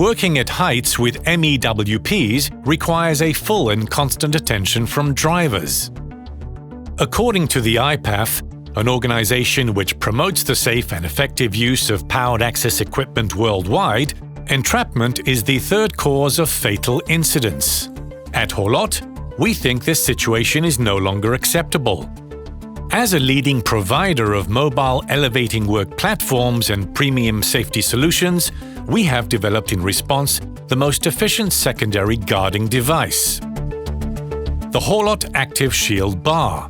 Working at heights with MEWPs requires a full and constant attention from drivers. According to the IPAF, an organization which promotes the safe and effective use of powered access equipment worldwide, entrapment is the third cause of fatal incidents. At Haulotte, we think this situation is no longer acceptable. As a leading provider of mobile elevating work platforms and premium safety solutions, we have developed in response the most efficient secondary guarding device: the Haulotte Activ'Shield bar.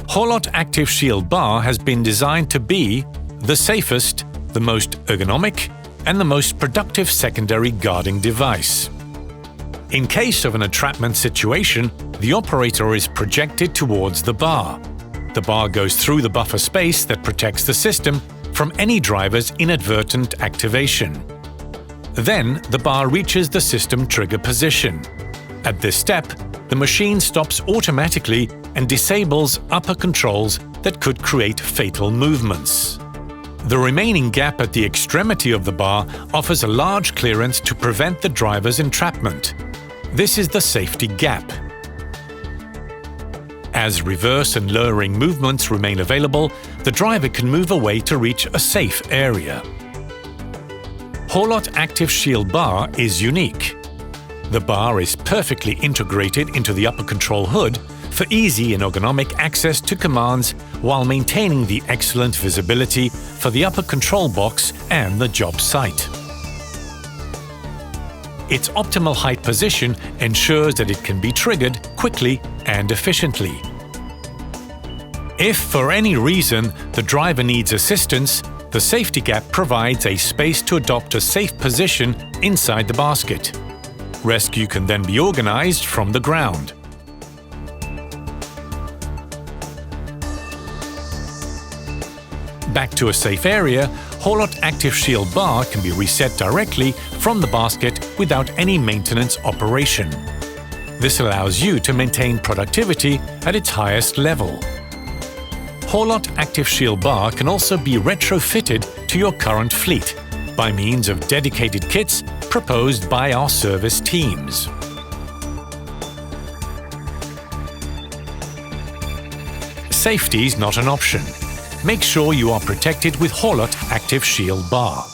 Haulotte Activ'Shield bar has been designed to be the safest, the most ergonomic, and the most productive secondary guarding device. In case of an entrapment situation, the operator is projected towards the bar. The bar goes through the buffer space that protects the system from any driver's inadvertent activation. Then, the bar reaches the system trigger position. At this step, the machine stops automatically and disables upper controls that could create fatal movements. The remaining gap at the extremity of the bar offers a large clearance to prevent the driver's entrapment. This is the safety gap. As reverse and lowering movements remain available, the driver can move away to reach a safe area. Haulotte Activ'Shield bar is unique. The bar is perfectly integrated into the upper control hood for easy and ergonomic access to commands while maintaining the excellent visibility for the upper control box and the job site. Its optimal height position ensures that it can be triggered quickly and efficiently. If for any reason the driver needs assistance, the safety gap provides a space to adopt a safe position inside the basket. Rescue can then be organized from the ground. Back to a safe area, Haulotte Activ'Shield bar can be reset directly from the basket without any maintenance operation. This allows you to maintain productivity at its highest level. Haulotte Activ'Shield bar can also be retrofitted to your current fleet by means of dedicated kits proposed by our service teams. Safety is not an option. Make sure you are protected with Haulotte Activ'Shield bar.